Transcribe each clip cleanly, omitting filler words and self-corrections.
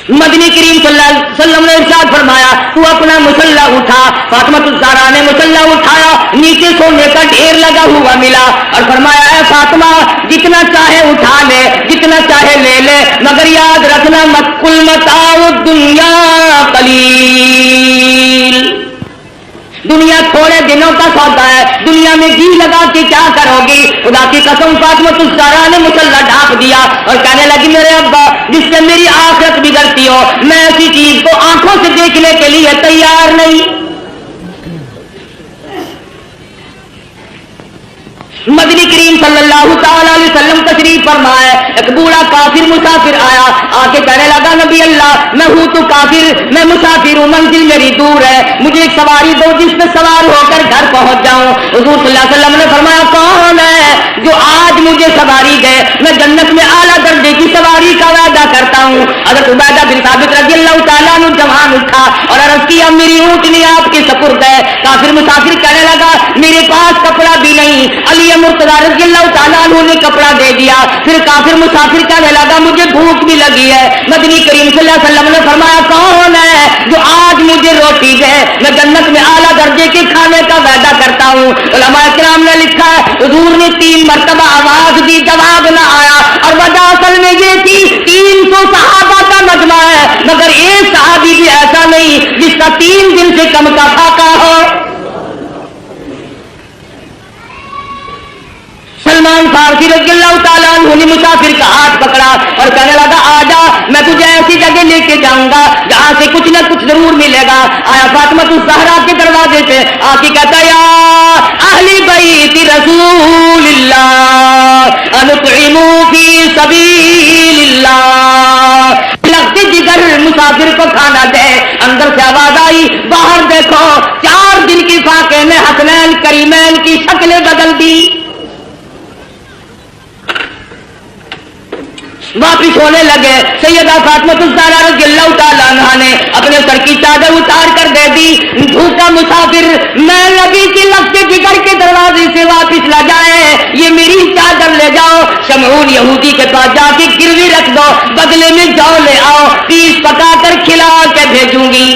مدنی کریم صلی اللہ علیہ وسلم نے ارشاد فرمایا تو اپنا مصلا اٹھا. فاطمہ الزہرا نے مصلا اٹھایا, نیچے سونے کا ڈھیر لگا ہوا ملا اور فرمایا اے فاطمہ جتنا چاہے اٹھا لے, جتنا چاہے لے لے, مگر یاد رکھنا مت کل متاع الدنیا قلیل, دنیا تھوڑے دنوں کا سودا ہے, دنیا میں جی لگا کے کیا کرو گی. خدا کی قسم فاطمہ الزہرا نے مصلا ڈھانپ دیا اور کہنے لگی میرے ابا جس سے میری آخرت بگڑتی ہو, میں ایسی چیز کو آنکھوں سے دیکھنے کے لیے تیار نہیں. مدنی کریم صلی اللہ تعالی علیہ وسلم تشریف فرمائے. ایک بوڑھا کافر مسافر آیا, آ کے کہنے لگا نبی اللہ میں ہوں تو کافر, میں مسافر ہوں, منزل میری دور ہے, مجھے ایک سواری دو جس پہ سوار ہو کر گھر پہنچ جاؤں. حضور صلی اللہ علیہ وسلم نے فرمایا کون ہے جو آج مجھے سواری دے, میں جنت میں اعلیٰ درجے کی سواری کا وعدہ کرتا ہوں. حضرت عبیدہ بن ثابت رضی اللہ تعالیٰ عنہ جوان اٹھا اور عرض کیا میری اونٹنی آپ کے سپرد ہے. کافر مسافر کہنے لگا میرے پاس کپڑا بھی نہیں. علی مرتضیٰ رضی اللہ تعالیٰ عنہ نے کپڑا دے دیا. پھر کافر مسافر کہنے لگا مجھے بھوک بھی لگی ہے. مدنی کریم صلی اللہ علیہ وسلم نے فرمایا کون ہے جو آج مجھے روٹی دے, میں جنت میں اعلیٰ درجے کے کھانے کا وعدہ کرتا ہوں. علماء کرام نے لکھا ہے حضور نے 3 مرتبہ آواز دی, جواب نہ آیا, اور وجہ اصل میں یہ تھی 300 صحابہ کا مجمع ہے مگر ایک صحابی بھی ایسا نہیں جس کا 3 دن سے کم کا فاقہ ہو. سلمان فارسی رضی اللہ تعالیٰ عنہ نے مسافر کا ہاتھ پکڑا اور کہنے لگا آجا میں تجھے ایسی جگہ لے کے جاؤں گا جہاں سے کچھ نہ کچھ ضرور ملے گا. آیا فاطمہ الزہرا کے دروازے پہ آ کے کہتا یا اہل بیت رسول اللہ انطعموا فی سبیل اللہ, لگتے جگر مسافر کو کھانا دے. اندر سے آواز آئی باہر دیکھو 4 دن کی فاقے میں حسنین کریمین کی شکلیں بدل دی. واپس ہونے لگے. سیدہ فاطمہ الزہرا رضی اللہ تعالیٰ عنہا نے اپنے سر کی چادر اتار کر دے دی. بھوکا مسافر میں نبی کی لگتے جگر کے دروازے سے واپس لا جائے, یہ میری چادر لے جاؤ, شمعون یہودی کے پاس جا کے گروی رکھ دو, بدلے میں جاؤ لے آؤ, پیس پکا کر کھلا کے بھیجوں گی.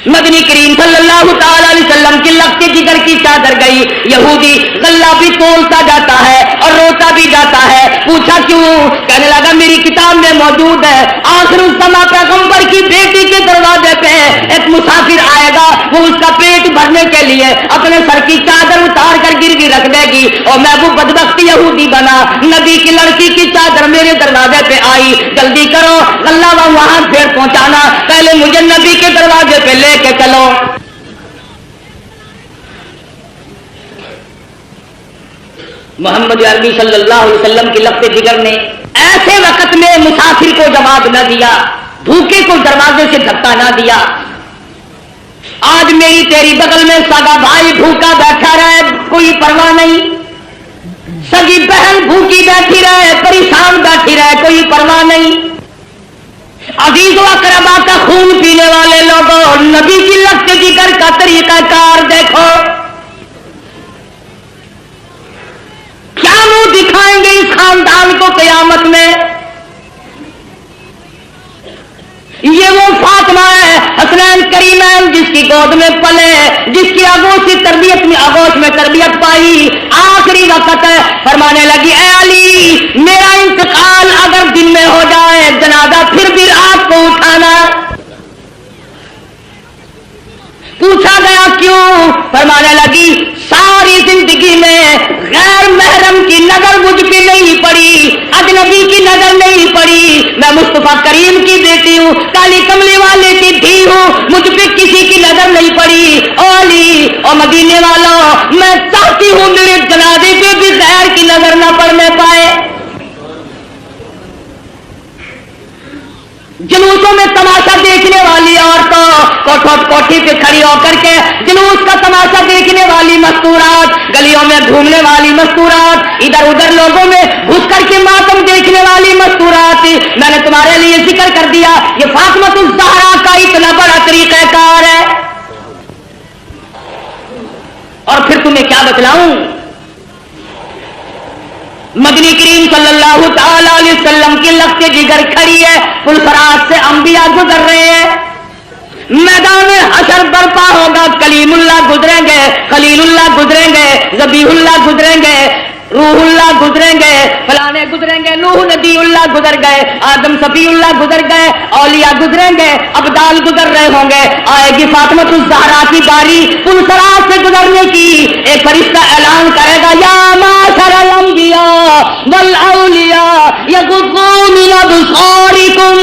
مدنی کریم صلی اللہ تعالی علیہ وسلم کی لگتے جگر کی چادر گئی. یہودی غلہ بھی تولتا جاتا ہے اور روتا بھی جاتا ہے. پوچھا کیوں؟ کہنے لگا میری کتاب میں موجود ہے آخر الزماں پیغمبر کی بیٹی کے دروازے پہ ایک مسافر آئے گا, وہ اس کا پیٹ بھرنے کے لیے اپنے سر کی چادر اتار کر گروی رکھ دے گی, اور میں وہ بدبخت یہودی بنا, نبی کی لڑکی کی چادر میرے دروازے پہ آئی, جلدی کرو غلہ وہاں پھر پہنچانا, پہلے مجھے نبی کے دروازے پہ لے کے چلو. محمد عربی صلی اللہ علیہ وسلم کی لگتے جگر نے ایسے وقت میں مسافر کو جواب نہ دیا, بھوکے کو دروازے سے دھکا نہ دیا. آج میری تیری بغل میں سگا بھائی بھوکا بیٹھا رہے کوئی پرواہ نہیں, سگی بہن بھوکی بیٹھی رہے پریشان بیٹھی رہے کوئی پرواہ نہیں. عزیز و اقربا کا خون پینے والے لوگوں نبی کی لگتے جگر کا طریقہ کار دیکھو, کیا منہ دکھائیں گے اس خاندان کو قیامت میں. یہ وہ فاطمہ ہے حسنین کریمین جس کی گود میں پلے, جس کی آغوش میں تربیت پائی. آخری وقت ہے, فرمانے لگی اے علی میرا انتقال اگر دن میں ہو جائے جنازہ پھر بھی رات کو اٹھانا. پوچھا گیا کیوں؟ فرمانے لگی ساری زندگی میں غیر محرم کی نظر مجھ پہ نہیں پڑی, اجنبی کی نظر نہیں پڑی, میں مصطفیٰ کریم کی بیٹی ہوں, کالی کملی والے کی دھی ہوں, مجھ پہ کسی کی نظر نہیں پڑی. او علی او مدینے والوں میں چاہتی ہوں میرے جنازے پہ بھی غیر کی نظر نہ پڑنے پائے. جلوسوں میں تماشا دیکھنے والی عورتوں کوٹھی پہ کھڑی ہو کر کے جلوس کا تماشا دیکھنے والی مستورات, گلیوں میں گھومنے والی مستورات, ادھر ادھر لوگوں میں گھس کر کے ماتم دیکھنے والی مستورات, میں نے تمہارے لیے ذکر کر دیا یہ فاطمہ الزہرا کا اتنا بڑا طریقہ کار ہے. اور پھر تمہیں کیا بتلاؤں, مدنی کریم صلی اللہ تعالی علیہ وسلم کی لخت جگر کھڑی ہے، پلفرات سے انبیاء گزر رہے ہیں، میدان حشر برپا ہوگا، کلیم اللہ گزریں گے، خلیل اللہ گزریں گے، ذبیح اللہ گزریں گے، روح اللہ گزریں گے، فلانے گزریں گے، نوح نبی اللہ گزر گئے، آدم صفی اللہ گزر گئے، اولیاء گزریں گے، ابدال گزر رہے ہوں گے، آئے گی فاطمۃ الزہرا کی باری پلسرات سے گزرنے کی، ایک فرشتہ اعلان کرے گا یا معاشر الانبیاء والاولیاء یغضوا من ابصارکم،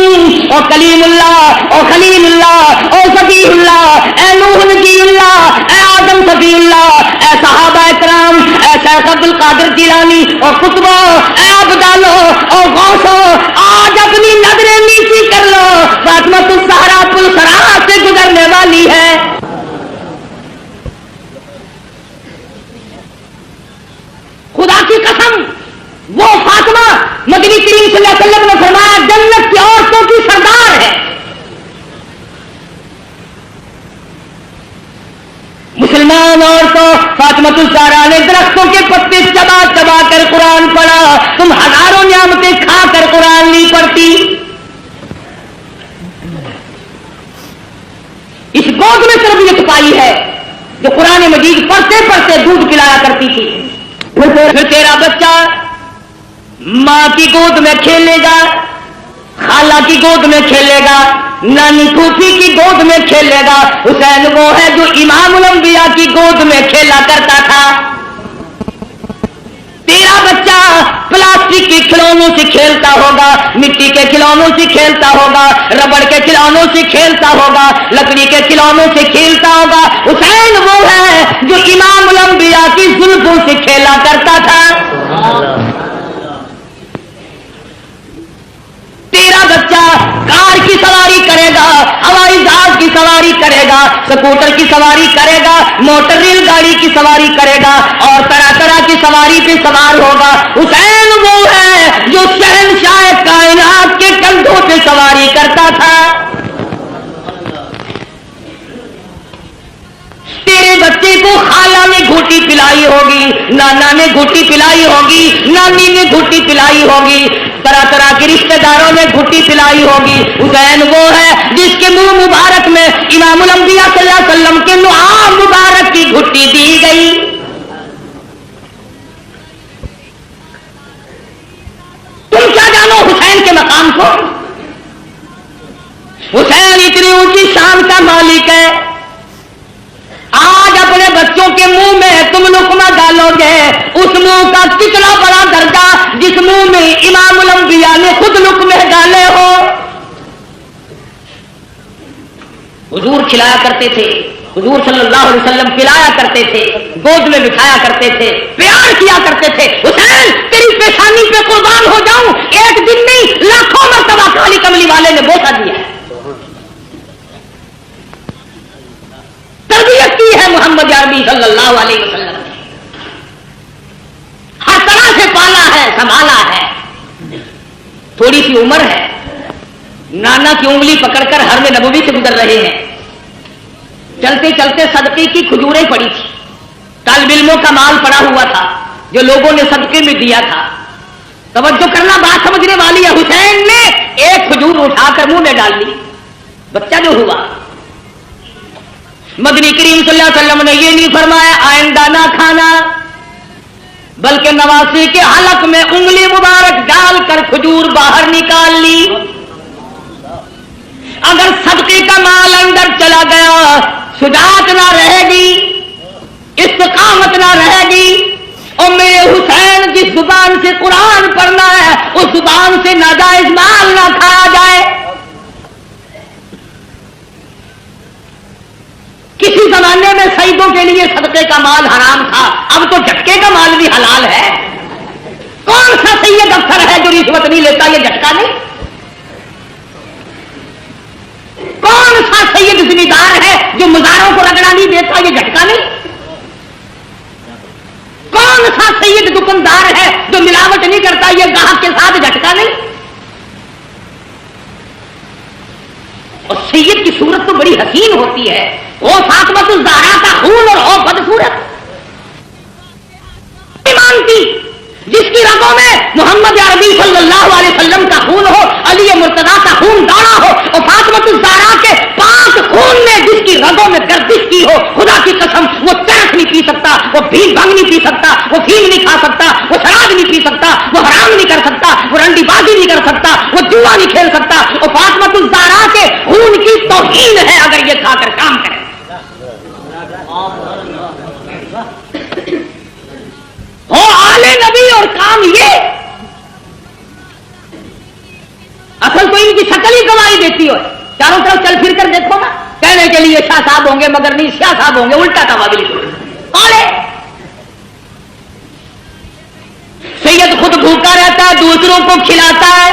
او کلیم اللہ، او خلیل اللہ، او صفی اللہ، اے نوح نبی اللہ، اے آدم صفی اللہ، اے صحابہ کرام، اے شیخ عبد القادر جیلانی اور خطبہ، اے ابدالو اور غوثو، آج اپنی نظریں نیچی کر لو، فاطمۃ الزہرا پلسرات سے گزرنے والی ہے۔ خدا کی قسم وہ فاطمہ مدنی کریم صلی اللہ علیہ وسلم نے فرمایا جنت کی عورتوں کی سردار ہے۔ مسلمان عورتوں، فاطمۃ الزہرا نے درختوں کے پتے چبا چبا کر قرآن پڑھا، تم ہزاروں نعمتیں کھا کر قرآن نہیں پڑھتی۔ اس گود میں تربیت پائی ہے جو قرآن مجید پڑھتے پڑھتے دودھ پلایا کرتی تھی۔ پھر تیرا بچہ ماں کی گود میں کھیلے گا، خالہ کی گود میں کھیلے گا، نانی پھوپھی کی گود میں کھیلے گا۔ حسین وہ ہے جو امام الانبیاء کی گود میں کھیلا کرتا تھا۔ تیرا بچہ پلاسٹک کے کھلونوں سے کھیلتا ہوگا، مٹی کے کھلونوں سے کھیلتا ہوگا، ربڑ کے کھلونوں سے کھیلتا ہوگا، لکڑی کے کھلونوں سے کھیلتا ہوگا۔ حسین وہ ہے جو امام الانبیاء کی زلفوں سے کھیلا کرتا تھا۔ تیرا بچہ کار کی سواری کرے گا، ہوائی جہاز کی سواری کرے گا، سکوٹر کی سواری کرے گا، موٹر ریل گاڑی کی سواری کرے گا اور طرح طرح کی سواری پہ سوار ہوگا۔ حسین وہ ہے جو شہنشاہ کائنات کے کندھوں پہ سواری کرتا تھا۔ تیرے بچے کو خالہ نے گھوٹی پلائی ہوگی، نانا نے گھوٹی پلائی ہوگی، نانی نے گھوٹی پلائی ہوگی، طرح طرح کے رشتہ داروں نے گھوٹی پلائی ہوگی۔ حسین وہ ہے جس کے منہ مبارک میں امام الانبیاء صلی اللہ علیہ وسلم کے نعام مبارک کی گھوٹی دی گئی۔ تم کیا جانو حسین کے مقام کو؟ حسین اتنی اونچی شان کا مالک ہے، آج اپنے بچوں کے منہ میں تم لقمہ ڈالو گے، اس منہ کا کتنا بڑا درجہ جس منہ میں امام الانبیاء نے خود لقمے ڈالے ہو۔ حضور کھلایا کرتے تھے، حضور صلی اللہ علیہ وسلم پلایا کرتے تھے، گود میں بٹھایا کرتے تھے، پیار کیا کرتے تھے۔ حسین تیری پیشانی پہ قربان ہو جاؤں، ایک دن نہیں لاکھوں مرتبہ کالی کملی والے نے بوسہ دیا ہے۔ تربیت کی ہے محمد عربی صلی اللہ علیہ وسلم نے، ہر طرح سے پالا ہے، سنبھالا ہے۔ تھوڑی سی عمر ہے، نانا کی انگلی پکڑ کر حرم نبوی سے گزر رہے ہیں، چلتے چلتے صدقے کی کھجوریں پڑی تھی، طالب علموں کا مال پڑا ہوا تھا جو لوگوں نے صدقے میں دیا تھا۔ توجہ کرنا، بات سمجھنے والی ہے۔ حسین نے ایک کھجور اٹھا کر منہ میں ڈال لی، بچہ جو ہوا۔ مدنی کریم صلی اللہ علیہ وسلم نے یہ نہیں فرمایا آئندہ نہ کھانا، بلکہ نواسی کے حلق میں انگلی مبارک ڈال کر کھجور باہر نکال لی۔ اگر صدقے کا مال اندر چلا گیا، شجاعت نہ رہے گی، استقامت نہ رہے گی، اور میرے حسین جس زبان سے قرآن پڑھنا ہے اس زبان سے ناجائز مال نہ کھایا جائے۔ کسی زمانے میں سیدوں کے لیے صدقے کا مال حرام تھا، اب تو جھٹکے کا مال بھی حلال ہے۔ کون سا سید افسر ہے جو رشوت نہیں لیتا؟ یہ جھٹکا نہیں۔ کون سا سید ذمہ دار ہے جو مزاروں کو رگڑا نہیں دیتا؟ یہ جھٹکا نہیں۔ کون سا سید دکاندار ہے جو ملاوٹ نہیں کرتا؟ یہ گاہک کے ساتھ جھٹکا نہیں۔ اور سید کی صورت تو بڑی حسین ہوتی ہے، وہ فاطمۃ الزہرا کا خون اور وہ بدصورت ایمان تھی جس کی رگوں میں محمد عربی صلی اللہ علیہ وسلم کا خون ہو، علی مرتضیٰ کا خون دوڑا ہو، اور فاطمۃ الزہرا کے پاک خون نے جس کی رگوں میں گردش کی ہو، خدا کی قسم وہ چرس نہیں پی سکتا، وہ بھینگ بھنگ نہیں پی سکتا، وہ فیم نہیں کھا سکتا، وہ شراب نہیں پی سکتا، وہ حرام نہیں کر سکتا، وہ رنڈی بازی نہیں کر سکتا، وہ جوا نہیں کھیل سکتا، اور فاطمۃ الزہرا کے خون کی توہین ہے اگر یہ کھا کر کام کرے۔ ہو آل نبی اور کام یہ، اصل تو ان کی شکل ہی گواہی دیتی ہو، چاروں طرف چل پھر کر دیکھو نا، کہنے کے لیے شاہ صاحب ہوں گے مگر نہیں شاہ صاحب ہوں گے، الٹا تبادلی آلے۔ سید خود بھوکا رہتا ہے دوسروں کو کھلاتا ہے،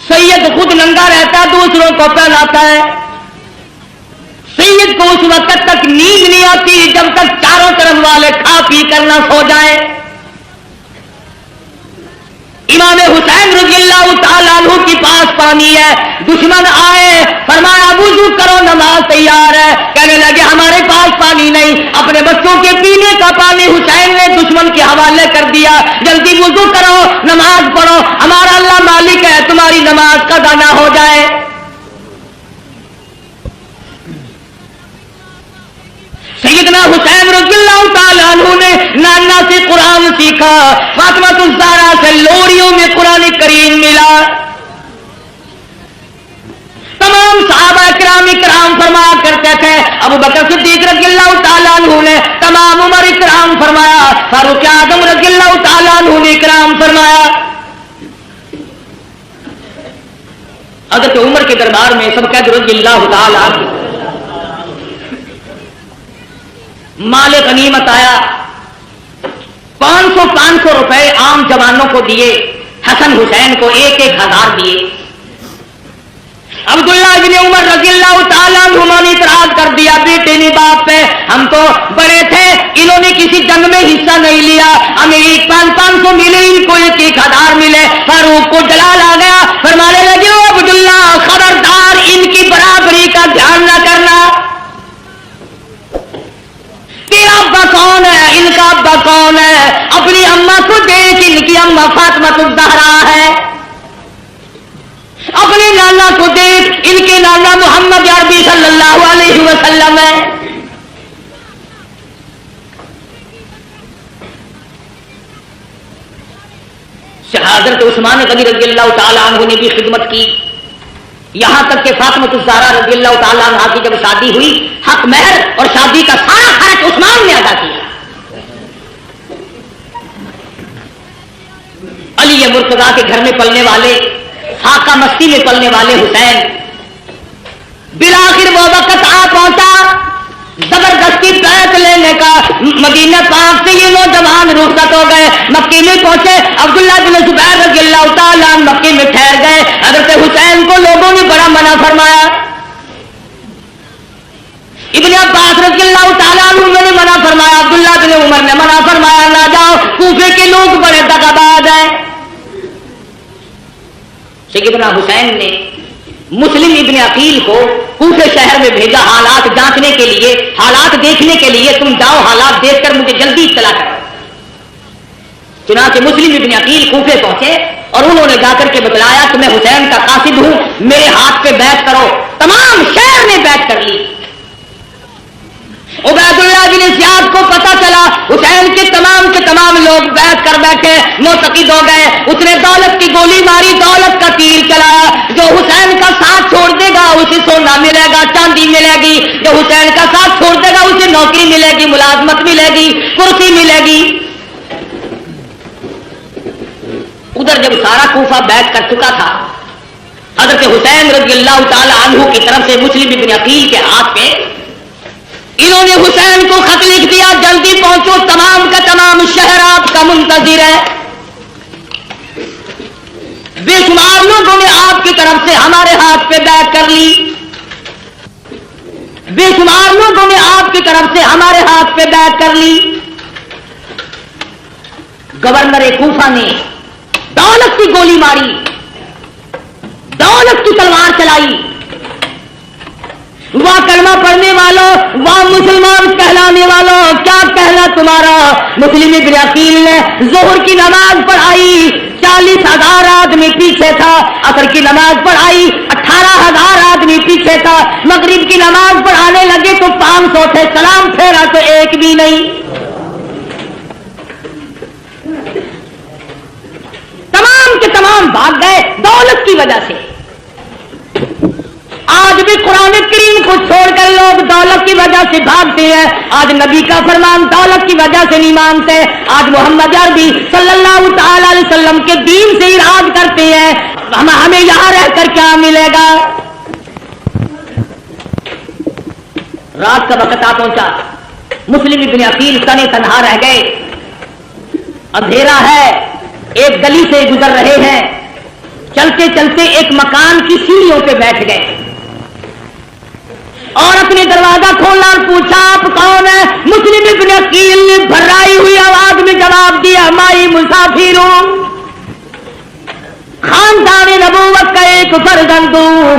سید خود ننگا رہتا ہے دوسروں کو پہناتا ہے، سید کو اس وقت تک نیند نہیں آتی جب تک چاروں طرف والے کھا پی کر نہ سو جائیں۔ امام حسین رضی اللہ تعالیٰ عنہ کے پاس پانی ہے، دشمن آئے فرمایا وضو کرو نماز تیار ہے، کہنے لگے ہمارے پاس پانی نہیں، اپنے بچوں کے پینے کا پانی حسین نے دشمن کے حوالے کر دیا، جلدی وضو کرو نماز پڑھو، ہمارا اللہ مالک ہے تمہاری نماز قضا نہ ہو جائے۔ سیدنا حسین رضی اللہ تعالیٰ عنہ نے نانا سے قرآن سیکھا، فاطمۃ الزہرا سے لوریوں میں قرآن کریم ملا۔ تمام صحابہ کرام فرمایا کرتے تھے، ابو بکر صدیق رضی اللہ تعالیٰ عنہ نے، تمام عمر کرام فرمایا، فاروق اعظم رضی اللہ تعالیٰ عنہ نے کرام فرمایا۔ حضرت عمر کے دربار میں سب کہتے رضی اللہ تعالیٰ عنہ، مال غنیمت آیا، 500 روپے عام جوانوں کو دیے، حسن حسین کو 1,000 دیے۔ عبداللہ بن عمر رضی اللہ تعالیٰ عنہ نے اعتراض کر دیا، بیٹے نے باپ پہ، ہم تو بڑے تھے، انہوں نے کسی جنگ میں حصہ نہیں لیا، ہمیں 500 ملے، ان کو 1,000 ملے۔ فاروق کو جلال آ گیا، فرمانے لگے عبداللہ خبردار ان کی برابری کا دھیان نہ کرنا، تیرا ابا کون ہے، ان کا ابا کون ہے، اپنی اماں کو دیکھ، ان کی اماں فاطمۃ الزہرا ہے، اپنے نانا کو دیکھ، ان کے نانا محمد عربی صلی اللہ علیہ وسلم ہے۔ حضرت عثمان غنی رضی اللہ تعالیٰ عنہ نے بھی خدمت کی، یہاں تک کہ فاطمۃ الزہرا رضی اللہ تعالیٰ عنہ کی جب شادی ہوئی، حق مہر اور شادی کا سارا خرچ عثمان نے ادا کیا۔ علی مرتضیٰ کے گھر میں پلنے والے، فاقہ مستی میں پلنے والے حسین، بالآخر وہ وقت آ پہنچا زبردستی بیعت لینے کا، مدینہ پاک سے یہ نوجوان رخصت ہو گئے، مکے میں پہنچے، عبداللہ بن زبیر رضی اللہ تعالیٰ مکے میں ٹھہر گئے۔ حضرت حسین کو لوگوں نے بڑا منع فرمایا، ابن عباس رضی اللہ تعالیٰ عنہ نے منع فرمایا، عبداللہ بن عمر نے منع فرمایا، نہ جاؤ، کوفے کے لوگ بڑے دغاباز ہیں۔ سیدنا حسین نے مسلم ابن عقیل کو کوفے شہر میں بھیجا حالات جانچنے کے لیے، حالات دیکھنے کے لیے، تم جاؤ حالات دیکھ کر مجھے جلدی اطلاع کرو۔ چنانچہ مسلم ابن عقیل کوفے پہنچے اور انہوں نے جا کر کے بتلایا کہ میں حسین کا قاصد ہوں، میرے ہاتھ پہ بیعت کرو۔ تمام شہر نے بیعت کر لی۔ عبید اللہ بن زیاد کو پتا چلا حسین کے تمام لوگ بیعت کر بیٹھے، معتقد ہو گئے۔ اس نے دولت کی گولی ماری، دولت کا تیر چلایا، جو حسین کا ساتھ چھوڑ دے گا اسے سونا ملے گا، چاندی ملے گی، جو حسین کا ساتھ چھوڑ دے گا اسے نوکری ملے گی، ملازمت ملے گی، کرسی ملے گی۔ ادھر جب سارا کوفہ بیعت کر چکا تھا، حضرت حسین رضی اللہ تعالی عنہ کی طرف سے مسلم ابن عقیل کے ہاتھ پہ انہوں نے حسین کو خط لکھ دیا، جلدی پہنچو، تمام کا تمام شہر آپ کا منتظر ہے۔ بے شمار لوگوں نے آپ کی طرف سے ہمارے ہاتھ پہ بیعت کر لی، بے شمار لوگوں نے آپ کی طرف سے ہمارے ہاتھ پہ بیعت کر لی۔ گورنر کوفہ نے دولت کی گولی ماری، دولت کی تلوار چلائی، واہ کلمہ پڑھنے والوں، واہ مسلمان کہلانے والوں، کیا کہنا تمہارا؟ مسلم ابن عقیل نے ظہر کی نماز پڑھائی، 40,000 آدمی پیچھے تھا، عصر کی نماز پڑھائی، 18,000 آدمی پیچھے تھا، مغرب کی نماز پڑھانے لگے تو 500 تھے، سلام پھیرا تو ایک بھی نہیں، تمام کے تمام بھاگ گئے دولت کی وجہ سے۔ آج بھی قرآن کریم کو چھوڑ کر لوگ دولت کی وجہ سے بھاگتے ہیں، آج نبی کا فرمان دولت کی وجہ سے نہیں مانتے، آج محمد عربی صلی اللہ تعالی علیہ وسلم کے دین سے اراد کرتے ہیں، ہمیں یہاں رہ کر کیا ملے گا؟ رات کا وقت آ پہنچا، مسلم ابن عقیل تنے تنہا رہ گئے، اندھیرا ہے، ایک گلی سے گزر رہے ہیں، چلتے چلتے ایک مکان کی سیڑھیوں پہ بیٹھ گئے، عورت نے دروازہ کھولا اور پوچھا آپ کون ہیں؟ مسلم ابن عقیل نے بھرائی ہوئی آواز میں جواب دیا مائی مسافر ہوں، خاندان نبوت کا ایک فرزند ہوں،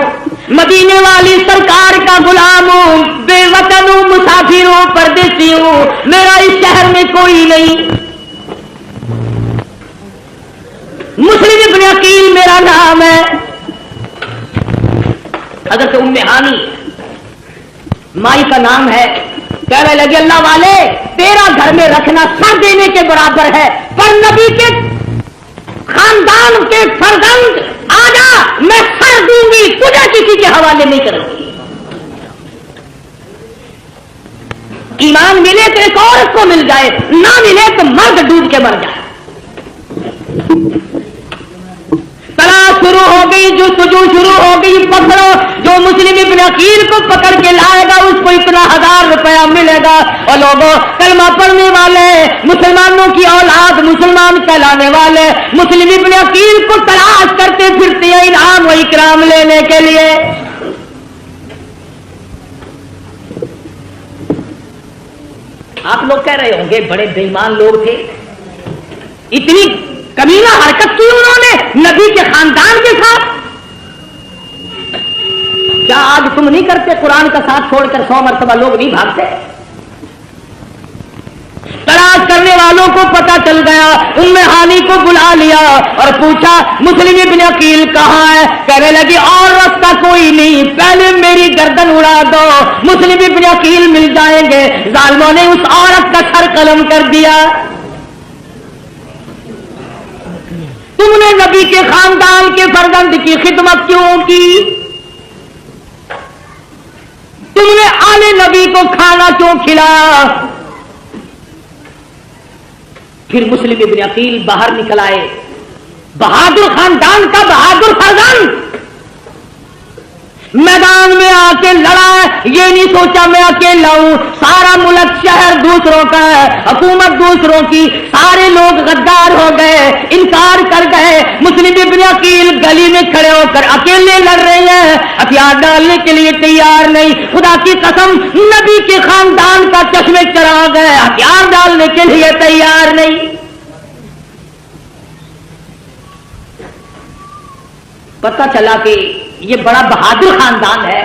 مدینے والی سرکار کا غلام ہوں، بے وطن ہوں، مسافر ہوں، پردیسی ہوں، میرا اس شہر میں کوئی نہیں، مسلم ابن عقیل میرا نام ہے۔ حضرت ام ہانی مائی کا نام ہے، کہنے لگے اللہ والے تیرا گھر میں رکھنا سر دینے کے برابر ہے، پر نبی کے خاندان کے فرزند آجا میں سر دوں گی، تجھے کسی کے حوالے نہیں کروں گی۔ ایمان ملے تو ایک عورت کو مل جائے، نہ ملے تو مرد ڈوب کے مر جائے۔ تلاش شروع ہو گئی، جستجو شروع ہو گئی، پکڑو، جو مسلم ابن عقیل کو پکڑ کے لائے گا اس کو اتنا 1000 روپیہ ملے گا۔ اور لوگوں کلمہ پڑھنے والے مسلمانوں کی اولاد، مسلمان کہلانے والے مسلم ابن عقیل کو تلاش کرتے پھرتے ہیں انعام و اکرام لینے کے لیے۔ آپ لوگ کہہ رہے ہوں گے بڑے بے ایمان لوگ تھے، اتنی کمینہ حرکت کی انہوں نے نبی کے خاندان کے ساتھ، کیا آج تم نہیں کرتے؟ قرآن کا ساتھ چھوڑ کر 100 مرتبہ لوگ نہیں بھاگتے؟ تلاش کرنے والوں کو پتہ چل گیا، ام ہانی کو بلا لیا اور پوچھا مسلم ابن عقیل کہاں ہے؟ کہنے لگی اور راستہ کوئی نہیں، پہلے میری گردن اڑا دو، مسلم ابن عقیل مل جائیں گے۔ ظالموں نے اس عورت کا سر قلم کر دیا۔ تم نے نبی کے خاندان کے فرزند کی خدمت کیوں کی؟ تم نے آل نبی کو کھانا کیوں کھلایا؟ پھر مسلم ابن عقیل باہر نکل آئے، بہادر خاندان کا بہادر فرزند میدان میں آ کے لڑا، یہ نہیں سوچا میں اکیلا ہوں، سارا ملک شہر دوسروں کا ہے، حکومت دوسروں کی، سارے لوگ غدار ہو گئے، انکار کر گئے۔ مسلم ابن عقیل گلی میں کھڑے ہو کر اکیلے لڑ رہے ہیں، ہتھیار ڈالنے کے لیے تیار نہیں۔ خدا کی قسم نبی کے خاندان کا چشمے چراغ ہے، ہتھیار ڈالنے کے لیے تیار نہیں۔ پتہ چلا کہ یہ بڑا بہادر خاندان ہے،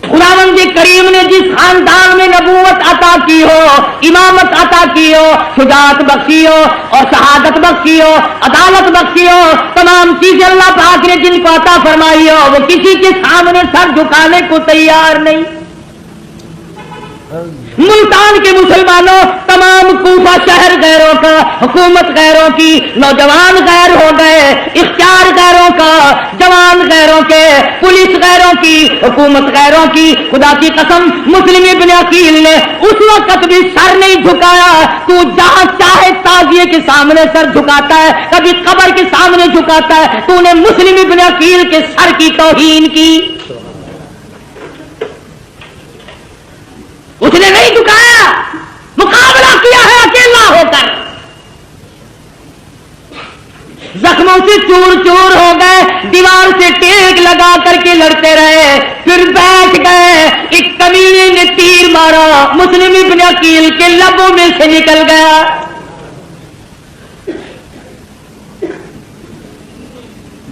خداوند کریم نے جس خاندان میں نبوت عطا کی ہو، امامت عطا کی ہو، شجاعت بخشی ہو اور شہادت بخشی ہو، عدالت بخشی ہو، تمام چیزیں اللہ پاک نے جن کو عطا فرمائی ہو، وہ کسی کے سامنے سر جھکانے کو تیار نہیں۔ ملتان کے مسلمانوں، تمام کوفہ شہر غیروں کا، حکومت غیروں کی، نوجوان غیر ہو گئے، اختیار غیروں کا، جوان غیروں کے، پولیس غیروں کی، حکومت غیروں کی۔ خدا کی قسم مسلم ابن عقیل نے اس وقت بھی سر نہیں جھکایا۔ تو جہاں چاہے تعزیے کے سامنے سر جھکاتا ہے، کبھی قبر کے سامنے جھکاتا ہے، تو نے مسلم ابن عقیل کے سر کی توہین کی، اس نے نہیں جھکایا، مقابلہ کیا ہے اکیلا ہو کر، زخموں سے چور چور ہو گئے، دیوار سے ٹیک لگا کر کے لڑتے رہے، پھر بیٹھ گئے، ایک کمینے نے تیر مارا، مسلم ابن عقیل کے لبوں میں سے نکل گیا۔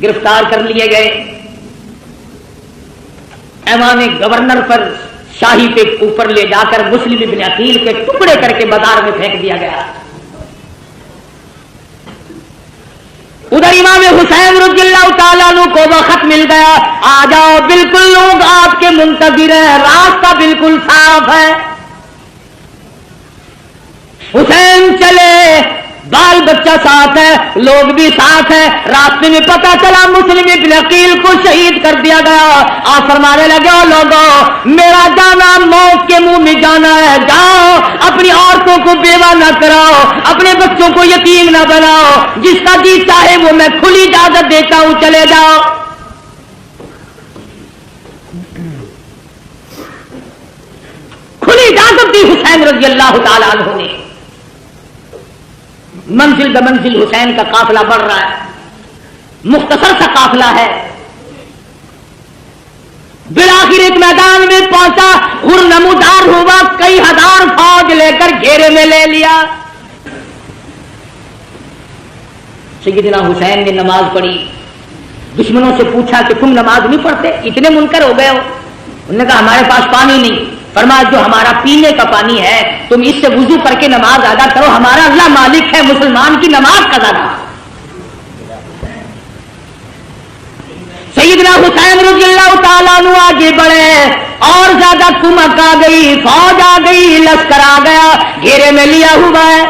گرفتار کر لیے گئے، ایوان گورنر پر شاہی پہ اوپر لے جا کر مسلم ابن عقیل کے ٹکڑے کر کے بازار میں پھینک دیا گیا. ادھر امام حسین رضی اللہ تعالیٰ عنہ کو وہ خط مل گیا, آ جاؤ بالکل لوگ آپ کے منتظر ہیں, راستہ بالکل صاف ہے. حسین چلے, بال بچہ ساتھ ہے, لوگ بھی ساتھ ہیں. راستے میں پتہ چلا مسلم ابن عقیل کو شہید کر دیا گیا. آپ فرمانے لگے, او لوگوں میرا جانا موت کے منہ میں جانا ہے, جاؤ اپنی عورتوں کو بیوہ نہ کراؤ, اپنے بچوں کو یتیم نہ بناؤ, جس کا جی چاہے وہ میں کھلی اجازت دیتا ہوں, چلے جاؤ. کھلی اجازت دی حسین رضی اللہ تعالیٰ عنہ نے. منزل بمنزل حسین کا قافلہ بڑھ رہا ہے, مختصر سا قافلہ ہے. بالآخر ایک میدان میں پہنچا, نمودار ہوا, کئی ہزار فوج لے کر گھیرے میں لے لیا. سیدنا حسین نے نماز پڑھی, دشمنوں سے پوچھا کہ تم نماز نہیں پڑھتے, اتنے منکر ہو گئے ہو؟ انہوں نے کہا ہمارے پاس پانی نہیں. فرمایا جو ہمارا پینے کا پانی ہے تم اس سے وضو کر کے نماز ادا کرو, ہمارا اللہ مالک ہے, مسلمان کی نماز قضا نہ. سیدنا حسین رضی اللہ تعالیٰ عنہ آگے بڑھے, اور زیادہ کمک آ گئی, فوج آ گئی, لشکر آ گیا, گھیرے میں لیا ہوا ہے.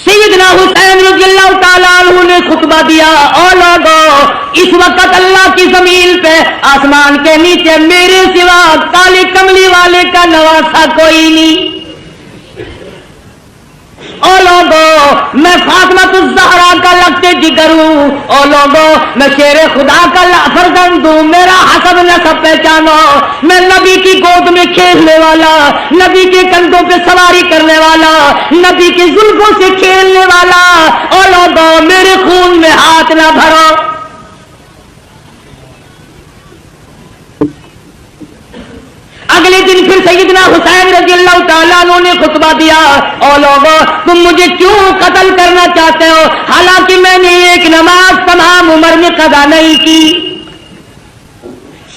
سیدنا حسین رضی اللہ تعالیٰ عنہ نے خطبہ دیا, او لوگوں اس وقت اللہ کی زمین پہ آسمان کے نیچے میرے سوا کالی کملی والے کا نواسا کوئی نہیں. او لوگوں میں فاطمہ الزہرا کا لگتے جگر ہوں, او لوگوں میں شیر خدا کا فرزند ہوں, میرا حسب نسب پہچانو, میں نبی کی گود میں کھیلنے والا, نبی کے کندھوں پہ سواری کرنے والا, نبی کی زلفوں سے کھیلنے والا. او لوگوں میرے خون میں ہاتھ نہ بھرو. اگلے دن پھر سیدنا حسین رضی اللہ تعالیٰ عنہ نے خطبہ دیا, او لوگوں تم مجھے کیوں قتل کرنا چاہتے ہو, حالانکہ میں نے ایک نماز تمام عمر میں قضا نہیں کی,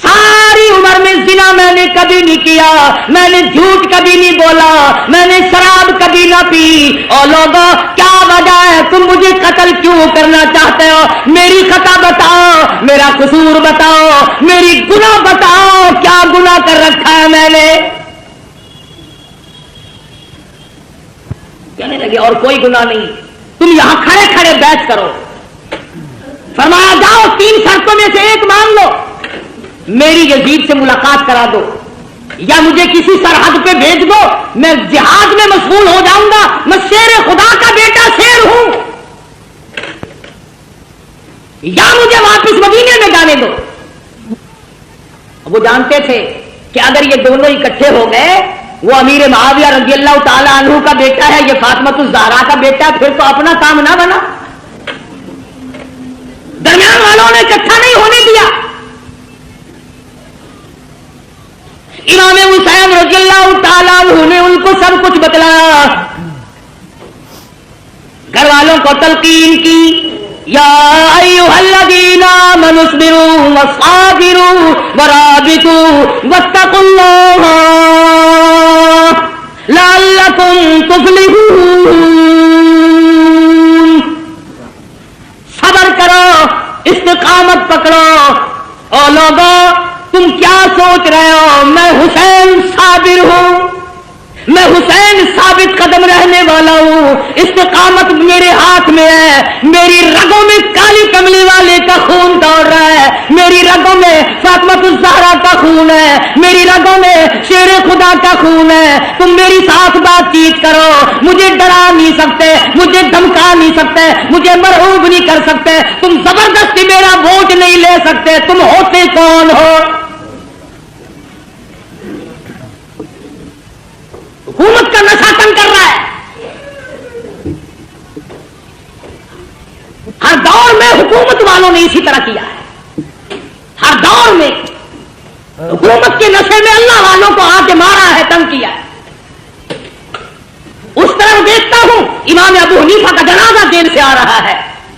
ساری عمر میں زنا میں نے کبھی نہیں کیا, میں نے جھوٹ کبھی نہیں بولا, میں نے شراب کبھی نہ پی. اور لوگوں کیا وجہ ہے, تم مجھے قتل کیوں کرنا چاہتے ہو؟ میری خطا بتاؤ, میرا قصور بتاؤ, میری گناہ بتاؤ, کیا گناہ کر رکھا ہے میں نے؟ کہنے لگے اور کوئی گناہ نہیں, تم یہاں کھڑے کھڑے بیٹھ کرو. فرمایا جاؤ 3 شرطوں میں سے ایک مان لو, میری یزید سے ملاقات کرا دو, یا مجھے کسی سرحد پہ بھیج دو, میں جہاد میں مشغول ہو جاؤں گا, میں شیر خدا کا بیٹا شیر ہوں, یا مجھے واپس مدینے میں جانے دو. وہ جانتے تھے کہ اگر یہ دونوں اکٹھے ہو گئے, وہ امیر معاویہ رضی اللہ تعالی عنہ کا بیٹا ہے, یہ فاطمہ الزہرا کا بیٹا ہے, پھر تو اپنا کام نہ بنا. درمیان والوں نے اکٹھا نہیں ہونے دیا. امام حسین رضی اللہ تعالیٰ عنہ نے ان کو سب کچھ بتلایا, گھر والوں کو تلقین کی, یا ایھا الذین آمنوا اصبروا وصابروا ورابطوا واتقوا اللہ لعلکم تفلحون. صبر کرو, استقامت پکڑو. اور لوگوں تم کیا سوچ رہے ہو, میں حسین صابر ہوں, میں حسین ثابت قدم رہنے والا ہوں, استقامت میرے ہاتھ میں ہے, میری رگوں میں کالی کملی والے کا خون دوڑ رہا ہے, میری رگوں میں فاطمہ الزہرا کا خون ہے, میری رگوں میں شیر خدا کا خون ہے. تم میری ساتھ بات چیت کرو, مجھے ڈرا نہیں سکتے, مجھے دھمکا نہیں سکتے, مجھے مرعوب نہیں کر سکتے, تم زبردستی میرا ووٹ نہیں لے سکتے. تم ہوتے کون ہو؟ حکومت کا نشہ تنگ کر رہا ہے. ہر دور میں حکومت والوں نے اسی طرح کیا ہے, ہر دور میں حکومت کے نشے میں اللہ والوں کو آ کے مارا ہے, تنگ کیا ہے. اس طرح دیکھتا ہوں امام ابو حنیفہ کا جنازہ دیر سے آ رہا ہے,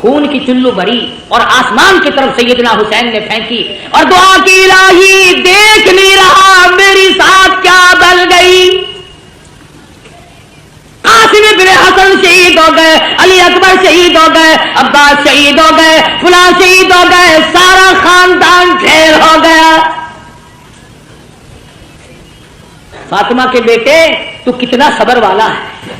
خون کی چلو بھری اور آسمان کی طرف سیدنا حسین نے پھینکی اور دعا کی الہی دیکھ نہیں رہا میری ساتھ کیا بل گئی. قاسم بن حسن شہید ہو گئے, علی اکبر شہید ہو گئے, عباس شہید ہو گئے, فلاں شہید ہو گئے, سارا خاندان ڈھیر ہو گیا. فاطمہ کے بیٹے تو کتنا صبر والا ہے,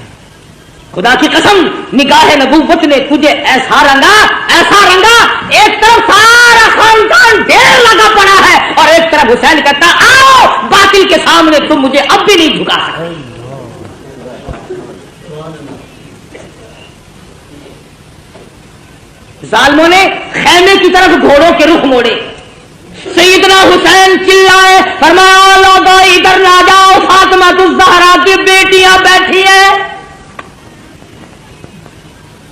خدا کی قسم نگاہ نبوت نے تجھے ایسا رنگا ایک طرف سارا خاندان ڈھیر لگا پڑا ہے اور ایک طرف حسین کہتا آؤ باطل کے سامنے تم مجھے اب بھی نہیں جھکا سکتے. ظالموں نے خیمے کی طرف گھوڑوں کے رخ موڑے. سیدنا حسین چلائے, فرمایا لوگوں ادھر نہ جاؤ, فاطمہ الزہرا کی بیٹیاں بیٹھی ہیں,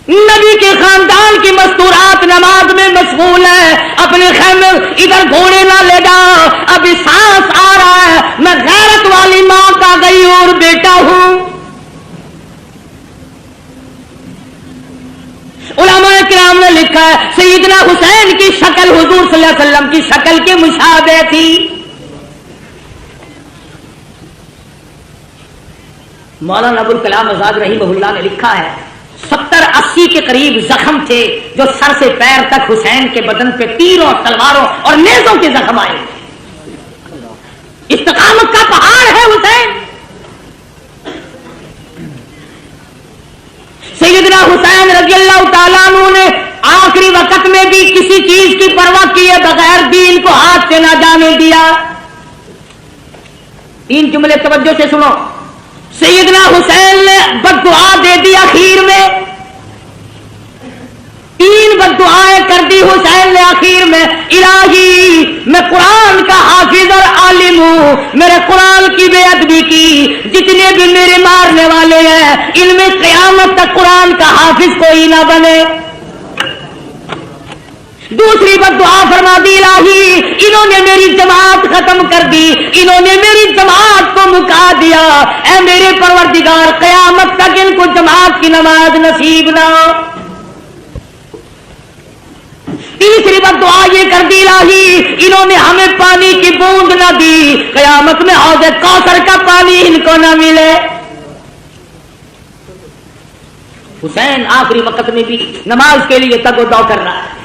نبی کے خاندان کی مستورات نماز میں مشغول ہے, اپنے خیمے ادھر گھوڑے نہ لے جاؤ, ابھی سانس آ رہا ہے, میں غیرت والی ماں کا گئی اور بیٹا ہوں. علماء کرام نے لکھا ہے سیدنا حسین کی شکل حضور صلی اللہ علیہ وسلم کی شکل کے مشابہ تھی. مولانا ابوالکلام آزاد رحمہ اللہ نے لکھا ہے 70-80 کے قریب زخم تھے جو سر سے پیر تک حسین کے بدن پہ تیروں, تلواروں اور نیزوں کے زخم آئے. استقامت کا پہاڑ ہے حسین. سیدنا حسین رضی اللہ تعالیٰ عنہ نے آخری وقت میں بھی کسی چیز کی پرواہ کیے بغیر دین کو ہاتھ سے نہ جانے دیا. 3 جملے توجہ سے سنو. سیدنا حسین نے بد دعا دے دی اخیر میں, 3 بد دعائیں کر دی حسین نے اخیر میں. الہی میں قرآن کا حافظ اور عالم ہوں, میرے قرآن کی بے ادبی کی, جتنے بھی میرے مارنے والے ہیں ان میں قیامت تک قرآن کا حافظ کوئی نہ بنے. دوسری بد دعا فرما دی الہی انہوں نے میری جماعت ختم کر دی, انہوں نے میری جماعت کو مکا دیا, اے میرے پروردگار قیامت تک ان کو جماعت کی نماز نصیب نہ ہو. تیسری بد دعا یہ کر دی الہی انہوں نے ہمیں پانی کی بوند نہ دی, قیامت میں حوض کوثر کا پانی ان کو نہ ملے. حسین آخری وقت میں بھی نماز کے لیے تگ و دو کر رہا ہے,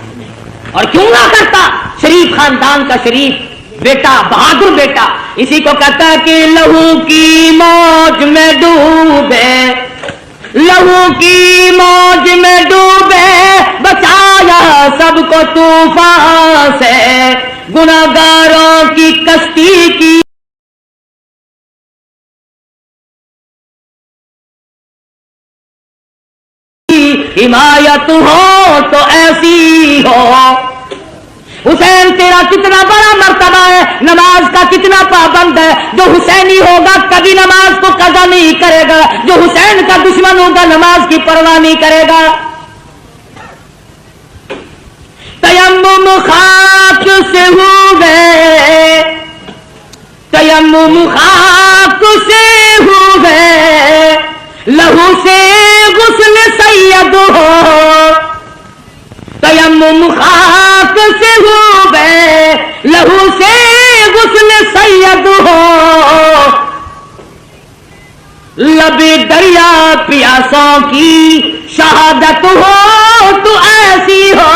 اور کیوں نہ کرتا, شریف خاندان کا شریف بیٹا, بہادر بیٹا. اسی کو کہتا ہے کہ لہو کی موج میں ڈوبے, لہو کی موج میں ڈوبے, بچایا سب کو طوفان سے, گناہگاروں کی کشتی کی حمایت ہو تو ایسی ہو. حسین تیرا کتنا بڑا مرتبہ ہے, نماز کا کتنا پابند ہے. جو حسینی ہوگا کبھی نماز کو قضا نہیں کرے گا, جو حسین کا دشمن ہوگا نماز کی پرواہ نہیں کرے گا. تیمم خاک سے ہوئے, تیمم خاک سے ہوئے, لہو سے غسل سید ہو, تیمم خاک سے ہوئے, لہو سے غسل سید ہو, لب دریا پیاسوں کی شہادت ہو تو ایسی ہو,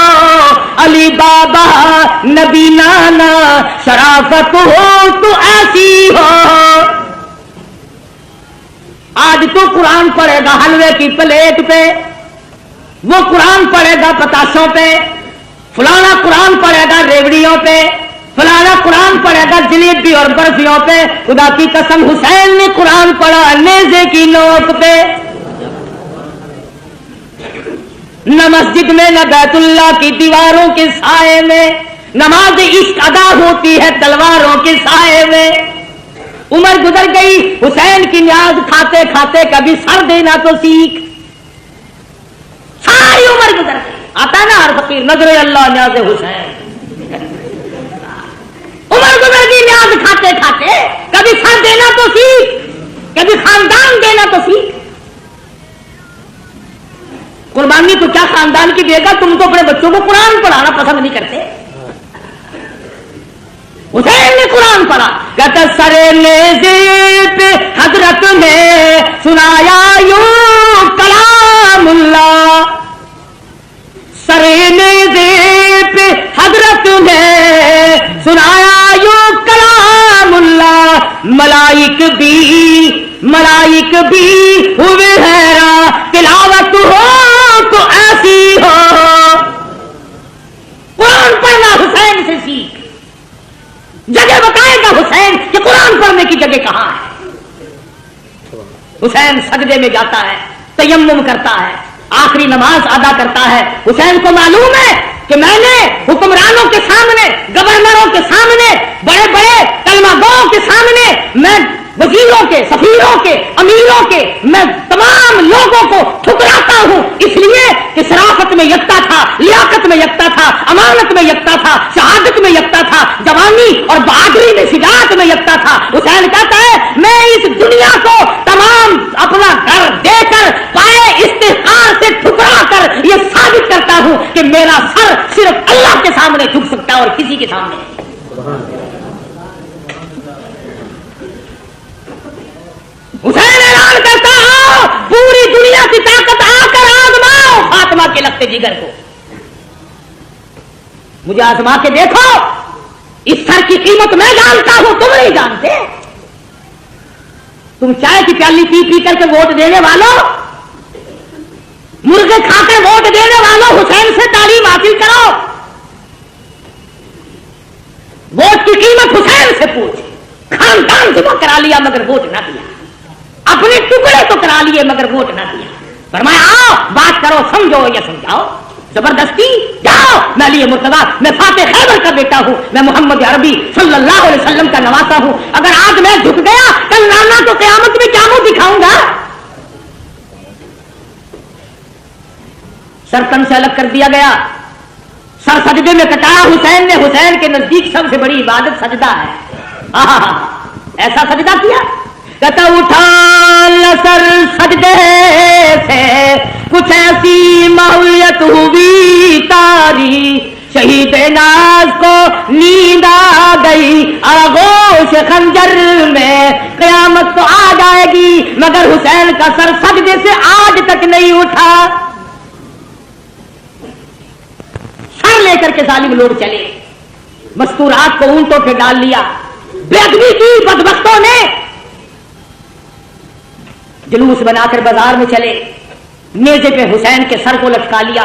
علی بابا نبی نانا شرافت ہو تو ایسی ہو. آج تو قرآن پڑھے گا حلوے کی پلیٹ پہ, وہ قرآن پڑھے گا پتاشوں پہ, فلانا قرآن پڑھے گا ریوڑیوں پہ, فلانا قرآن پڑھے گا جلیبی اور برفیوں پہ. خدا کی قسم حسین نے قرآن پڑھا نیزے کی نوک پہ. نہ مسجد میں نہ بیت اللہ کی دیواروں کے سائے میں, نماز عشق ادا ہوتی ہے تلواروں کے سائے میں. عمر گزر گئی, حسین کی نیاز کھاتے کھاتے کبھی سر دینا تو سیکھ. ساری عمر گزر گئی, آتا نا ہر فقیر نظر اللہ نیاز حسین. عمر گزر گئی نیاز کھاتے کھاتے, کبھی سر دینا تو سیکھ, کبھی خاندان دینا تو سیکھ. قربانی تو کیا خاندان کی بیگا تم تو اپنے بچوں کو قرآن پڑھانا پسند نہیں کرتے. حسین نے قرآن پڑھا. کہتا سرے نیزے پہ حضرت نے سنایا یوں کلام اللہ. سرے نیزے پہ حضرت نے سنایا یوں کلام اللہ. ملائک بھی ہوئے حیران تلاوت ہو تو ایسی ہو. قرآن پڑھنا حسین سے سیکھ. جگہ بتائے گا حسین کہ قرآن پڑھنے کی جگہ کہاں ہے. حسین سجدے میں جاتا ہے, تیمم کرتا ہے, آخری نماز ادا کرتا ہے. حسین کو معلوم ہے کہ میں نے حکمرانوں کے سامنے, گورنروں کے سامنے, بڑے بڑے کلمہ گوؤں کے سامنے, میں وزیروں کے, سفیروں کے, امیروں کے, میں تمام لوگوں کو ٹھکراتا ہوں, اس لیے کہ شرافت میں یکتا تھا, لیاقت میں یکتا تھا, امانت میں یکتا تھا, شہادت میں یکتا تھا, جوانی اور بہادری میں, شجاعت میں یکتا تھا. حسین کہتا ہے میں اس دنیا کو تمام اپنا گھر دے کر پائے استحقار سے ٹھکرا کر یہ ثابت کرتا ہوں کہ میرا سر صرف اللہ کے سامنے جھک سکتا ہے اور کسی کے سامنے نہیں. حسین اعلان کرتا ہو پوری دنیا کی طاقت آ کر آزماؤ فاطمہ کے لگتے جگر کو. مجھے آزما کے دیکھو, اس سر کی قیمت میں جانتا ہوں, تم نہیں جانتے. تم چائے کی پیالی پی پی کر کے ووٹ دینے والوں, مرغے کھا کر ووٹ دینے والوں, حسین سے تعلیم حاصل کرو. ووٹ کی قیمت حسین سے پوچھ. خاندان جمع کرا لیا مگر ووٹ نہ دیا, اپنے ٹکڑے تو کرا لیے مگر ووٹ نہ دیا. فرمایا آؤ بات کرو, سمجھو یا سمجھاؤ. زبردستی جاؤ. میں علی مرتضیٰ, میں فاتح خیبر کا بیٹا ہوں, میں محمد عربی صلی اللہ علیہ وسلم کا نواسا ہوں. اگر آج میں جھک گیا کل نانا تو قیامت میں کیا منہ دکھاؤں گا. سر تن سے الگ کر دیا گیا, سر سجدے میں کٹایا حسین نے. حسین کے نزدیک سب سے بڑی عبادت سجدہ ہے. ایسا سجدہ کیا, کہتا اٹھا سر سجدے سے کچھ ایسی ماحولیت ہوئی تاری, شہید ناز کو نیند آ گئی آغوش خنجر میں, قیامت تو آ جائے گی مگر حسین کا سر سجدے سے آج تک نہیں اٹھا. سر لے کر کے ظالم لوگ چلے, مستورات کو اونٹوں پہ ڈال لیا, بے ادبی کی بدبختوں نے, جلوس بنا کر بازار میں چلے, نیزے پہ حسین کے سر کو لٹکا لیا.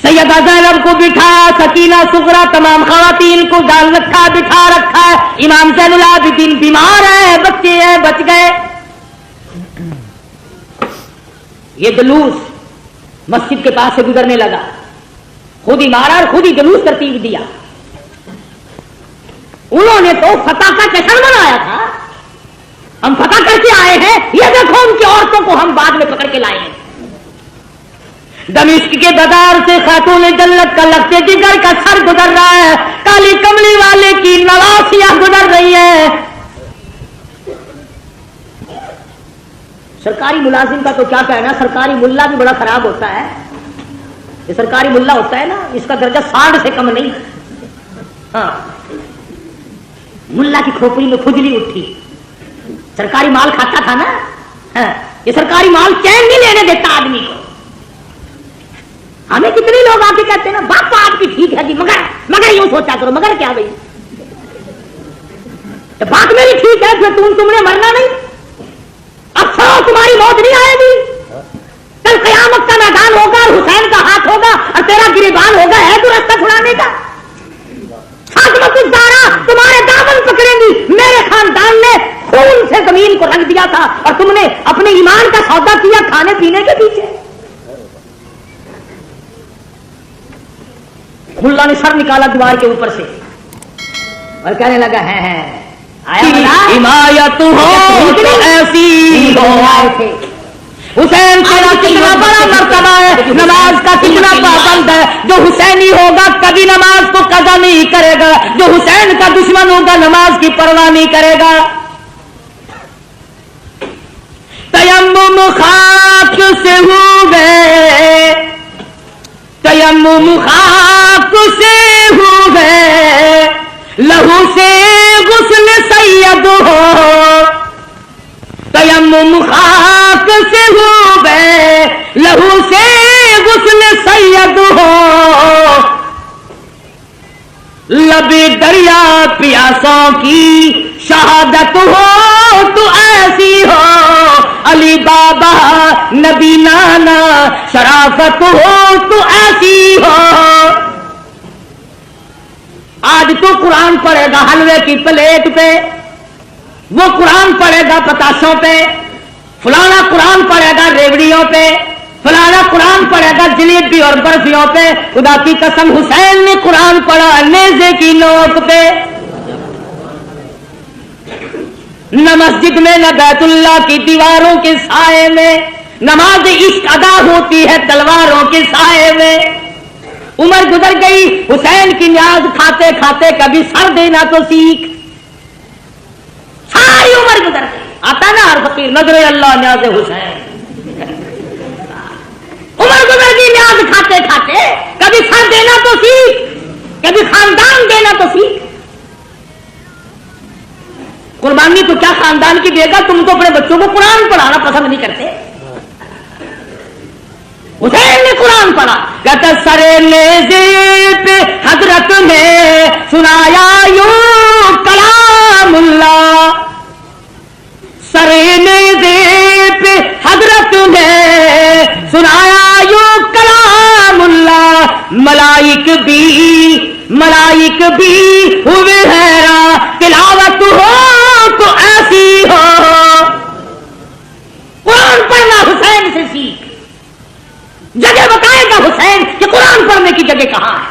سیدہ زینب کو بٹھا, سکینہ سغرا, تمام خواتین کو ڈال رکھا, بٹھا رکھا. امام زین العابدین بیمار ہے, بچے ہیں, بچ گئے. یہ جلوس مسجد کے پاس سے گزرنے لگا, خود ہی مارا اور خود ہی جلوس ترتیب دیا. انہوں نے تو فتح کا جشن منایا تھا, ہم فتح کر کے آئے ہیں, یہ دیکھو ان کی عورتوں کو ہم بعد میں پکڑ کے لائے ہیں. دمشق کے بازار سے خاتون جنت کا لگتے جگر کا سر گزر رہا ہے, کالی کملی والے کی نواسیاں گزر رہی ہے. سرکاری ملازم کا تو کیا کہنا, سرکاری ملا بھی بڑا خراب ہوتا ہے. یہ سرکاری ملا ہوتا ہے نا, اس کا درجہ 60 سے کم نہیں. ہاں, ملا کی کھوپڑی میں کھجلی اٹھی, سرکاری مال کھاتا تھا نا. یہ سرکاری مال چین نہیں لینے دیتا آدمی کو. ہمیں کتنے لوگ آ کے کہتے ہیں نا بات تو آپ کی ٹھیک ہے جی, مگر یوں سوچا کرو. مگر کیا بھائی, تو بات میری ٹھیک ہے, پھر تم نے مرنا نہیں. اب سو تمہاری موت نہیں آئے گی. کل قیامت کا میدان ہوگا اور حسین کا ہاتھ ہوگا اور تیرا گریبان ہوگا, ہے تو رستہ چھڑانے کا. تمہارے دامن پکڑیں گی. میرے خاندان نے خون سے زمین کو رنگ دیا تھا اور تم نے اپنے ایمان کا سودا کیا کھانے پینے کے پیچھے. ملا نے سر نکالا دیوار کے اوپر سے اور کہنے لگا ہے حمایت ہو تو ایسی ہو. حسین تیرا کتنا بڑا مرتبہ ہے, نماز کا کتنا پابند ہے. جو حسینی ہوگا کبھی نماز کو قضا نہیں کرے گا, جو حسین کا دشمن ہوگا نماز کی پرواہ نہیں کرے گا. تیمم خاک سے ہوئے تیمم خاک سے ہوئے لہو سے غسل سید ہو، تیمم خاک سے ہوئے لہو سے غسل سید ہو، لب دریا پیاسوں کی شہادت ہو تو ایسی ہو، علی بابا نبی نانا شرافت ہو تو ایسی ہو۔ آج تو قرآن پڑھے گا حلوے کی پلیٹ پہ، وہ قرآن پڑھے گا پتاشوں پہ، فلانا قرآن پڑھے گا ریوڑیوں پہ، فلانا قرآن پڑھے گا جلیبی اور برفیوں پہ۔ خدا کی قسم حسین نے قرآن پڑھا نیزے کی نوک پہ، نہ مسجد میں نہ بیت اللہ کی دیواروں کے سائے میں، نماز عشق ادا ہوتی ہے تلواروں کے سائے میں۔ عمر گزر گئی حسین کی نیاز کھاتے کھاتے، کبھی سر دینا تو سیکھ، ساری عمر گزر گئی۔ آتا نا ہر فقیر نظر اللہ نیاز حسین، عمر گزر گئی نیاز کھاتے کھاتے، کبھی سر دینا تو سیکھ، کبھی خاندان دینا تو سیکھ۔ قربانی تو کیا خاندان کی دے گا، تم تو اپنے بچوں کو قرآن پڑھانا پسند نہیں کرتے۔ حسین نے قرآن پڑھا، کہتا سرے نیزے پہ حضرت نے سنایا یوں کلام اللہ، سرے نیزے پہ حضرت نے سنایا یوں کلام اللہ، ملائک بھی ہوئے حیران، تلاوت ہو تو ایسی ہو۔ قرآن پڑھنا حسین سے سیکھ، جگہ بتائے گا حسین کہ قرآن پڑھنے کی جگہ کہاں ہے۔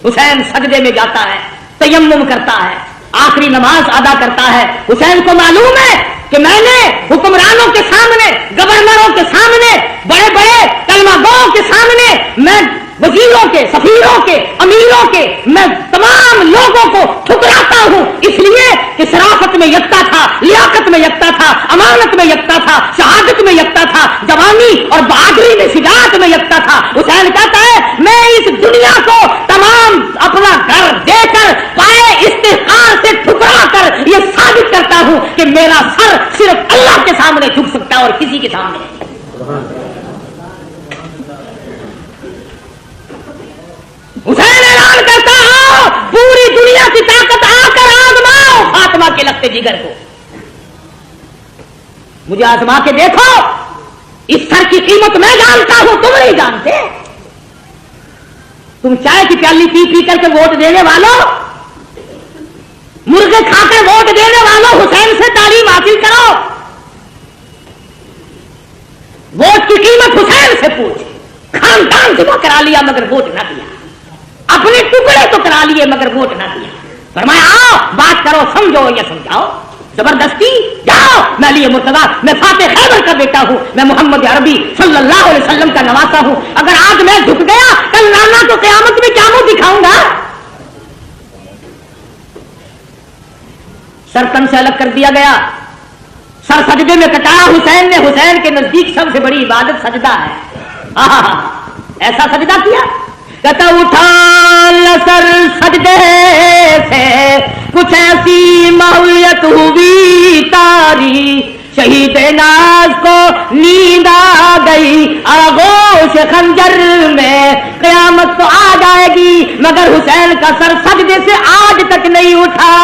حسین سجدے میں جاتا ہے، تیمم کرتا ہے، آخری نماز ادا کرتا ہے۔ حسین کو معلوم ہے کہ میں نے حکمرانوں کے سامنے، گورنروں کے سامنے، بڑے بڑے کلمہ گوؤں کے سامنے، میں وزیروں کے، سفیروں کے، امیروں کے، میں تمام لوگوں کو ٹھکراتا ہوں، اس لیے کہ شرافت میں یکتا تھا، لیاقت میں یکتا تھا، امانت میں یکتا تھا، شہادت میں یکتا تھا، جوانی اور بہادری میں، شجاعت میں یکتا تھا۔ حسین کہتا ہے میں اس دنیا کو تمام اپنا گھر دے کر، پائے استحقار سے ٹھکرا کر یہ ثابت کرتا ہوں کہ میرا سر صرف اللہ کے سامنے جھک سکتا ہے اور کسی کے سامنے نہیں۔ حسین اعلان کرتا ہوں پوری دنیا کی طاقت آ کر آزماؤ فاطمہ کے لگتے جگر کو، مجھے آزما کے دیکھو، اس سر کی قیمت میں جانتا ہوں، تم نہیں جانتے۔ تم چائے کی پیالی پی پی کر کے ووٹ دینے والوں، مرغے کھا کر ووٹ دینے والوں، حسین سے تعلیم حاصل کرو، ووٹ کی قیمت حسین سے پوچھ۔ خاندان جمع کرا لیا مگر ووٹ نہ دیا، اپنے ٹکڑے تو کرا لیے مگر ووٹ نہ دیا۔ فرمایا آؤ بات کرو، سمجھو یا سمجھاؤ، زبردستی جاؤ، میں علی مرتضیٰ، میں فاتح خیبر کا بیٹا ہوں، میں محمد عربی صلی اللہ علیہ وسلم کا نواسا ہوں، اگر آج میں جھک گیا کل نانا تو قیامت میں کیا منہ دکھاؤں گا۔ سر تن سے الگ کر دیا گیا، سر سجدے میں کٹایا حسین نے۔ حسین کے نزدیک سب سے بڑی عبادت سجدہ ہے۔ ایسا سجدہ کیا، کہتا اٹھا سر سجدے سے کچھ ایسی ماحولیت ہوئی تاری، شہید ناز کو نیند آ گئی، آغوش خنجر میں قیامت تو آ جائے گی، مگر حسین کا سر سجدے سے آج تک نہیں اٹھا۔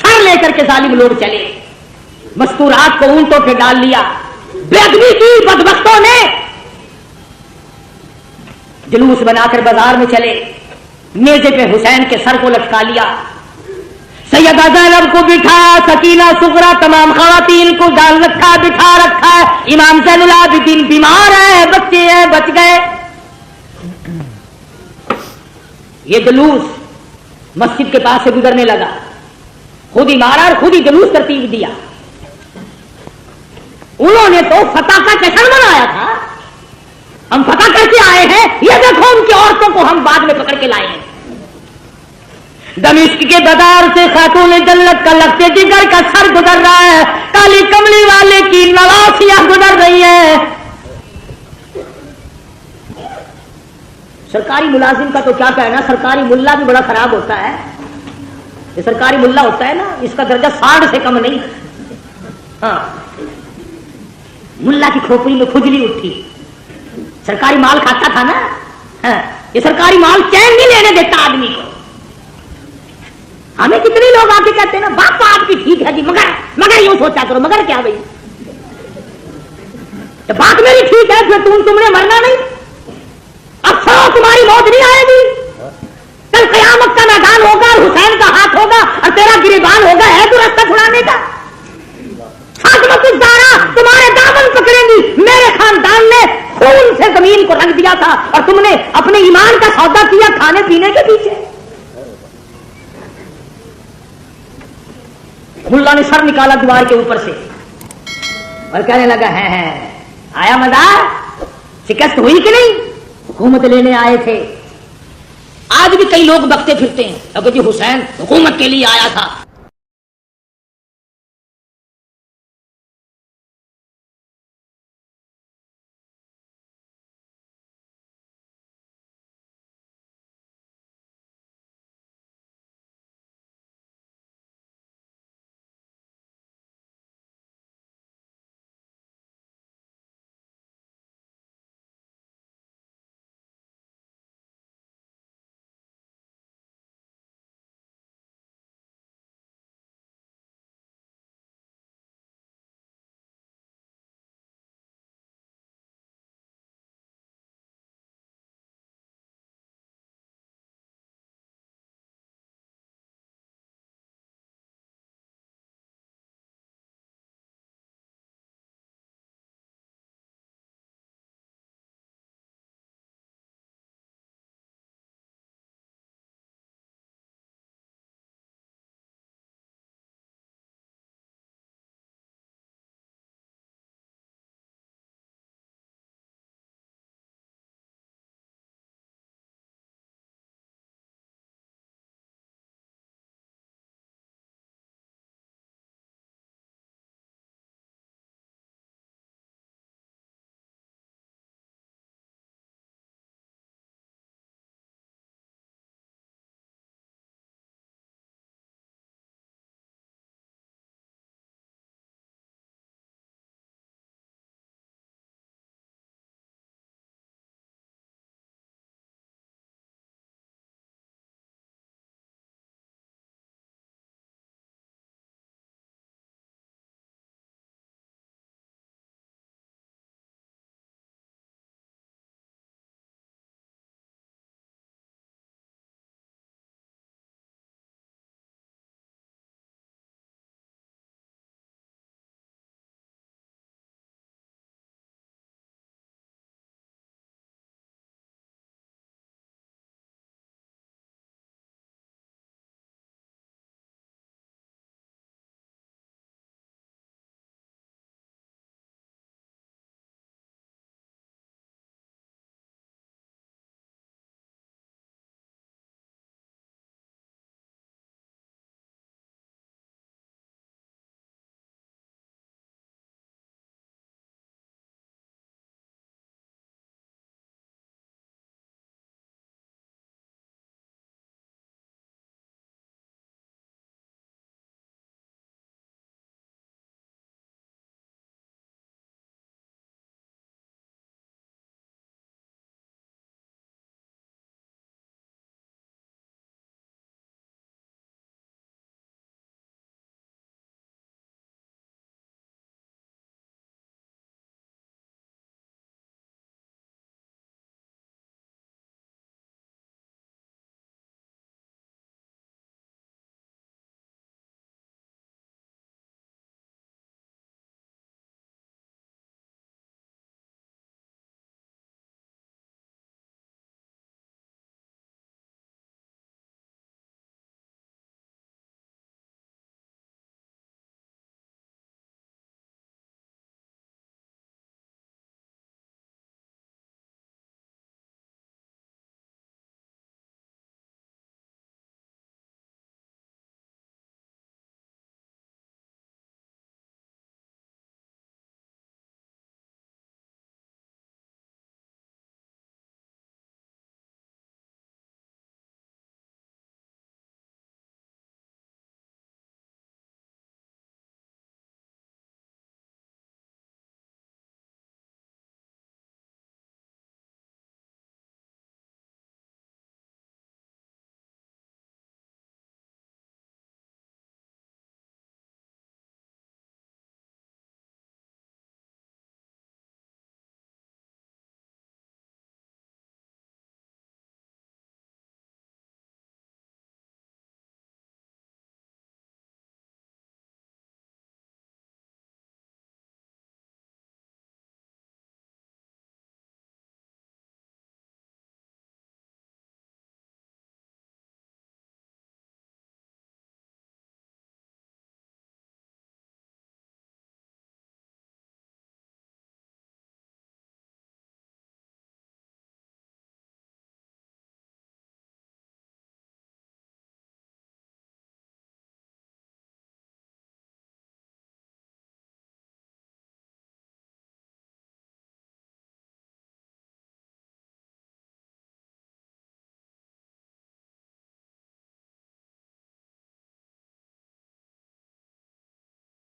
سر لے کر کے ظالم لوگ چلے، مستورات کو اونٹوں پہ ڈال لیا، بے ادبی کی بدبختوں نے، جلوس بنا کر بازار میں چلے، نیزے پہ حسین کے سر کو لٹکا لیا، سیدہ زینب کو بٹھا، سکینہ صغرا تمام خواتین کو ڈال رکھا، بٹھا رکھا ہے، امام زین العابدین بیمار ہے، بچے ہیں بچ گئے۔ یہ جلوس مسجد کے پاس سے گزرنے لگا، خود ہی مارا اور خود ہی جلوس ترتیب دیا۔ انہوں نے تو فتح کا جشن منایا تھا، ہم فتح کر کے آئے ہیں، یہ دیکھو ان کی عورتوں کو ہم بعد میں پکڑ کے لائے ہیں۔ دمشق کے بازار سے خاتون جنت کا لگتے جگر کا سر گزر رہا ہے، کالی کملی والے کی نواسیاں گزر رہی ہیں، سرکاری ملازم کا تو کیا کہنا، سرکاری ملا بھی بڑا خراب ہوتا ہے. یہ سرکاری ملا ہوتا ہے نا، اس کا درجہ 60 سے کم نہیں. ہاں، ملا کی کھوپڑی میں کھجلی اٹھی، سرکاری مال کھاتا تھا نا. ہاں، یہ سرکاری مال چین نہیں لینے دیتا آدمی کو. ہمیں کتنے لوگ آ کے کہتے ہیں نا باپ آپ کی ٹھیک ہے جی، مگر یوں سوچا کرو. مگر کیا بھائی، تو بات میری ٹھیک ہے، پھر تم نے مرنا نہیں. اب سو تمہاری موت نہیں آئے گی. کل قیامت کا میدان ہوگا اور حسین کا ہاتھ ہوگا اور تیرا گریبان ہوگا. ہے تو راستہ چھڑانے کا. فاطمہ الزہرا تمہارے دامن پکڑیں گی. میرے خاندان نے خون سے زمین کو رنگ دیا تھا اور تم نے اپنے ایمان کا سودا کیا کھانے پینے کے پیچھے. ملا نے سر نکالا دیوار کے اوپر سے اور کہنے لگا ہے آیا مزہ، شکست ہوئی کہ نہیں؟ حکومت لینے آئے تھے. آج بھی کئی لوگ بکتے پھرتے ہیں کہ جی حسین حکومت کے لیے آیا تھا.